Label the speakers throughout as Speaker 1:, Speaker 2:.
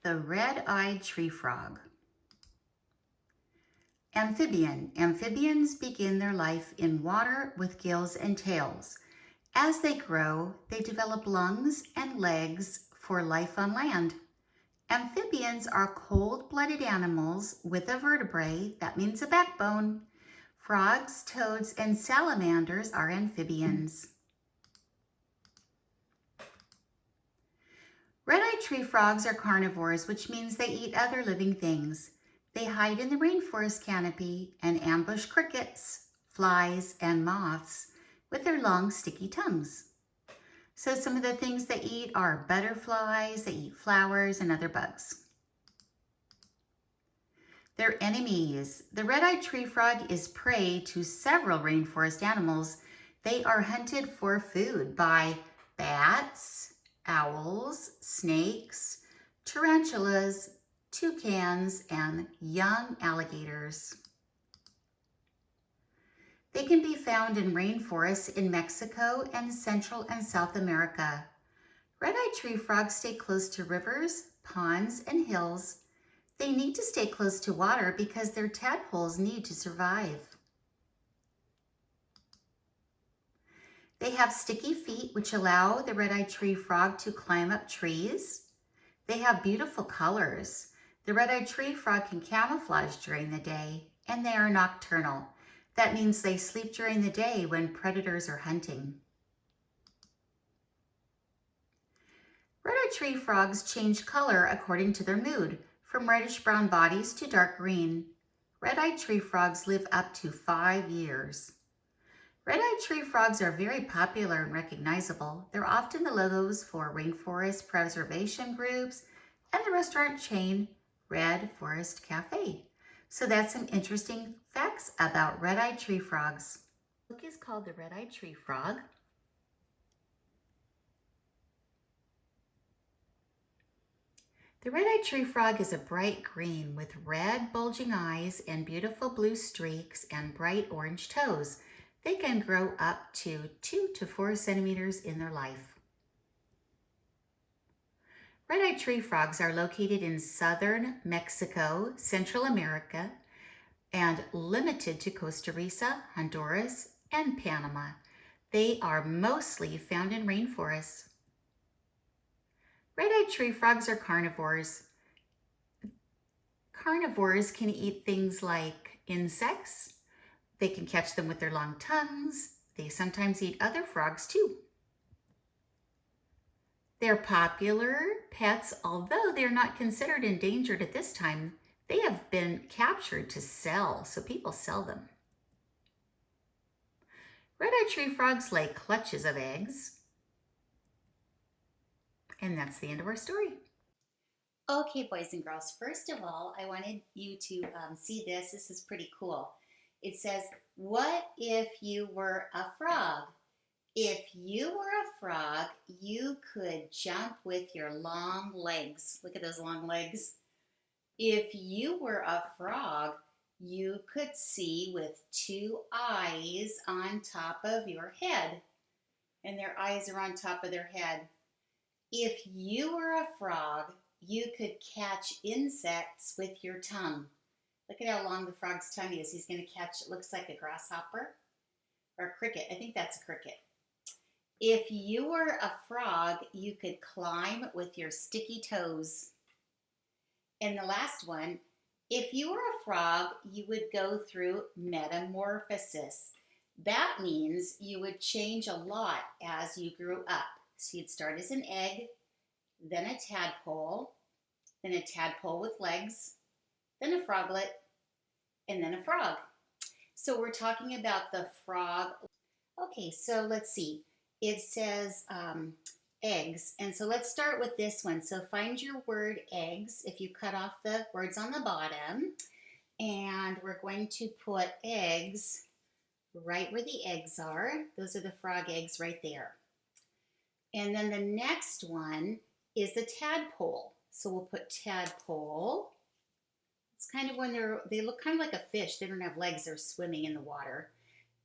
Speaker 1: The red-eyed tree frog. Amphibian. Amphibians begin their life in water with gills and tails. As they grow, they develop lungs and legs for life on land. Amphibians are cold-blooded animals with a vertebrae, that means a backbone. Frogs, toads, and salamanders are amphibians. Red-eyed tree frogs are carnivores, which means they eat other living things. They hide in the rainforest canopy and ambush crickets, flies, and moths with their long, sticky tongues. So some of the things they eat are butterflies, they eat flowers, and other bugs. Their enemies. The red-eyed tree frog is prey to several rainforest animals. They are hunted for food by bats, owls, snakes, tarantulas, toucans, and young alligators. They can be found in rainforests in Mexico and Central and South America. Red-eyed tree frogs stay close to rivers, ponds, and hills. They need to stay close to water because their tadpoles need to survive. They have sticky feet which allow the red-eyed tree frog to climb up trees. They have beautiful colors. The red-eyed tree frog can camouflage during the day, and they are nocturnal. That means they sleep during the day when predators are hunting. Red-eyed tree frogs change color according to their mood, from reddish-brown bodies to dark green. Red-eyed tree frogs live up to 5 years. Red-eyed tree frogs are very popular and recognizable. They're often the logos for rainforest preservation groups and the restaurant chain Red Forest Cafe. So that's some interesting facts about red-eyed tree frogs. The book is called The Red-Eyed Tree Frog. The red-eyed tree frog is a bright green with red bulging eyes and beautiful blue streaks and bright orange toes. They can grow up to 2 to 4 centimeters in their life. Red-eyed tree frogs are located in southern Mexico, Central America, and limited to Costa Rica, Honduras, and Panama. They are mostly found in rainforests. Red-eyed tree frogs are carnivores. Carnivores can eat things like insects. They can catch them with their long tongues. They sometimes eat other frogs too. They're popular pets, although they're not considered endangered at this time. They have been captured to sell, so people sell them. Red-eyed tree frogs lay clutches of eggs. And that's the end of our story. Okay, boys and girls, first of all, I wanted you to see this. This is pretty cool. It says, what if you were a frog? If you were a frog, you could jump with your long legs. Look at those long legs. If you were a frog, you could see with 2 eyes on top of your head. And their eyes are on top of their head. If you were a frog, you could catch insects with your tongue. Look at how long the frog's tongue is. He's going to catch, it looks like a grasshopper or a cricket. I think that's a cricket. If you were a frog, you could climb with your sticky toes. And the last one, if you were a frog, you would go through metamorphosis. That means you would change a lot as you grew up. So you'd start as an egg, then a tadpole with legs, then a froglet, and then a frog. So we're talking about the frog. Okay, so let's see. It says eggs, and so let's start with this one. So find your word eggs if you cut off the words on the bottom, and we're going to put eggs right where the eggs are. Those are the frog eggs right there. And then the next one is the tadpole. So we'll put tadpole. It's kind of when they look kind of like a fish. They don't have legs. They're swimming in the water.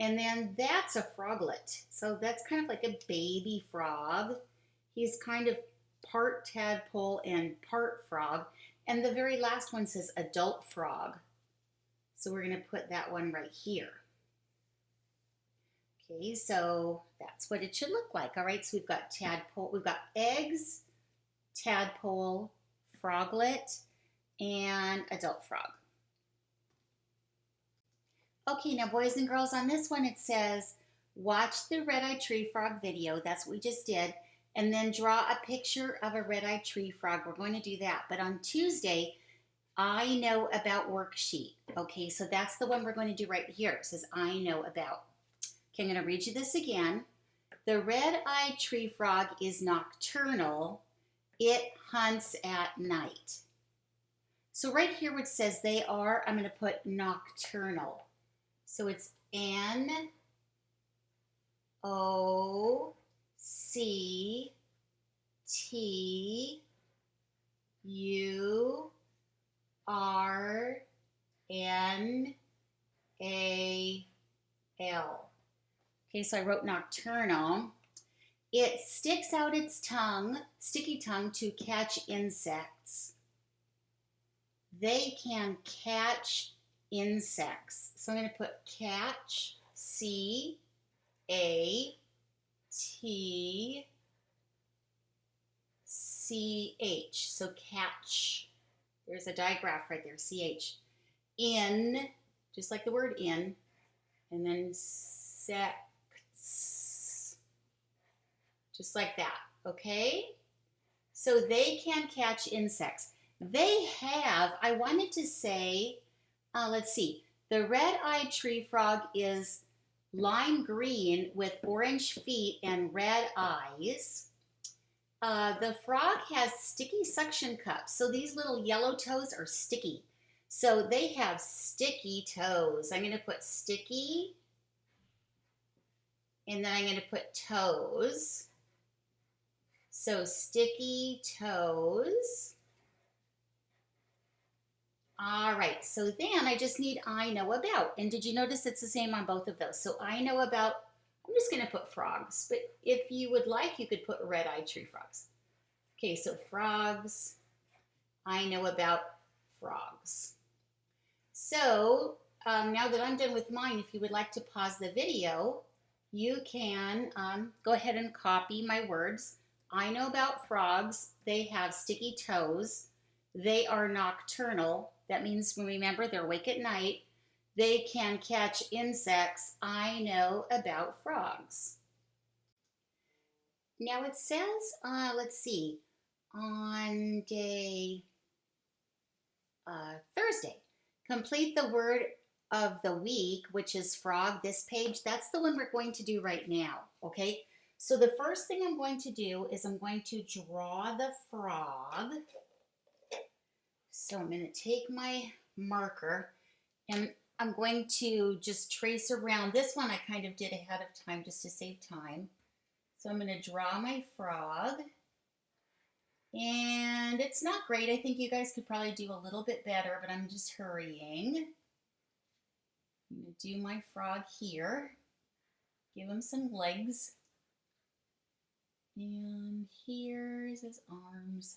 Speaker 1: And then that's a froglet. So that's kind of like a baby frog. He's kind of part tadpole and part frog. And the very last one says adult frog. So we're going to put that one right here. Okay, so that's what it should look like. All right, so we've got tadpole, we've got eggs, tadpole, froglet, and adult frog. Okay, now boys and girls, on this one it says, watch the red-eyed tree frog video. That's what we just did. And then draw a picture of a red-eyed tree frog. We're going to do that. But on Tuesday, I know about worksheet. Okay, so that's the one we're going to do right here. It says, I know about. Okay, I'm going to read you this again. The red-eyed tree frog is nocturnal. It hunts at night. So right here where it says they are, I'm going to put nocturnal. So it's Nocturnal. Okay, so I wrote nocturnal. It sticks out its tongue, sticky tongue, to catch insects. They can catch insects. So I'm going to put catch, C-A-T-C-H. So catch. There's a digraph right there, C-H. In, just like the word in, and then insects. Just like that, okay? So they can catch insects. They have, I wanted to say, let's see, the red-eyed tree frog is lime green with orange feet and red eyes. The frog has sticky suction cups, so these little yellow toes are sticky. So they have sticky toes. I'm going to put sticky, and then I'm going to put toes. So sticky toes. All right, so then I just need I know about. And did you notice it's the same on both of those? So I know about, I'm just going to put frogs. But if you would like, you could put red-eyed tree frogs. Okay, so frogs. I know about frogs. So now that I'm done with mine, if you would like to pause the video, you can go ahead and copy my words. I know about frogs. They have sticky toes. They are nocturnal. That means, remember, they're awake at night. They can catch insects. I know about frogs. Now it says, let's see, on day Thursday, complete the word of the week, which is frog, this page. That's the one we're going to do right now, okay? So the first thing I'm going to do is I'm going to draw the frog. So I'm going to take my marker and I'm going to just trace around. This one I kind of did ahead of time just to save time. So I'm going to draw my frog. And it's not great. I think you guys could probably do a little bit better, but I'm just hurrying. I'm going to do my frog here. Give him some legs. And here's his arms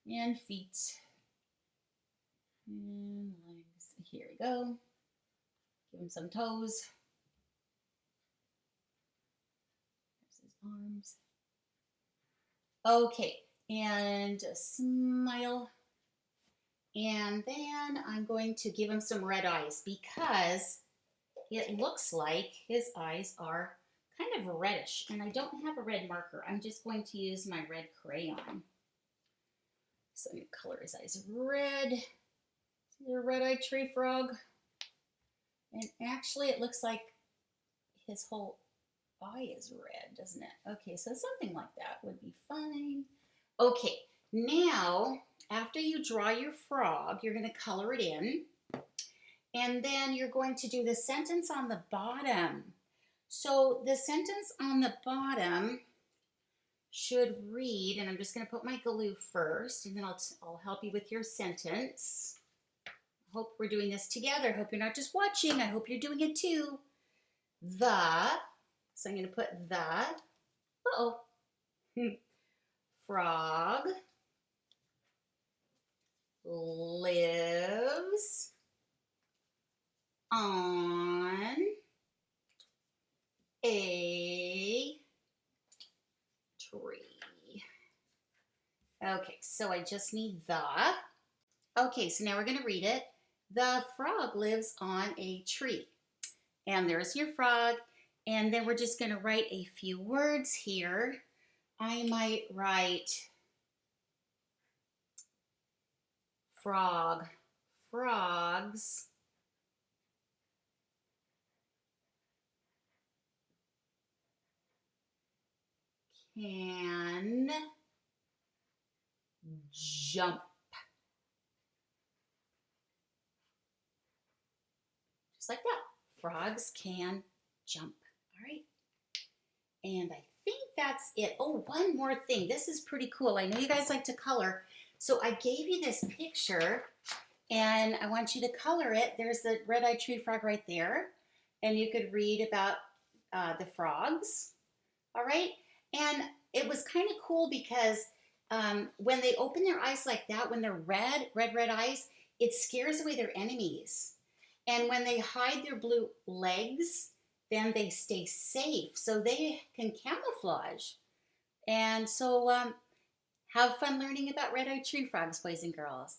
Speaker 1: and feet. And legs. Here we go. Give him some toes. There's his arms. Okay, and a smile. And then I'm going to give him some red eyes because it looks like his eyes are kind of reddish. And I don't have a red marker. I'm just going to use my red crayon. So I'm going to color his eyes red. See the red-eyed tree frog? And actually it looks like his whole eye is red, doesn't it? Okay, so something like that would be fine. Okay, now after you draw your frog, you're going to color it in. And then you're going to do the sentence on the bottom. So the sentence on the bottom should read, and I'm just going to put my glue first, and then I'll help you with your sentence. I hope we're doing this together. I hope you're not just watching. I hope you're doing it too. So I'm going to put the frog lives on a tree. Okay, so I just need the. Okay, so now we're going to read it. The frog lives on a tree. And there's your frog. And then we're just going to write a few words here. I might write frog, frogs, can jump. Just like that. Frogs can jump. All right. And I think that's it. Oh, one more thing. This is pretty cool. I know you guys like to color. So I gave you this picture and I want you to color it. There's the red-eyed tree frog right there. And you could read about the frogs. All right. And it was kind of cool because when they open their eyes like that, when they're red eyes, it scares away their enemies. And when they hide their blue legs, then they stay safe. So they can camouflage. And so have fun learning about red-eyed tree frogs, boys and girls.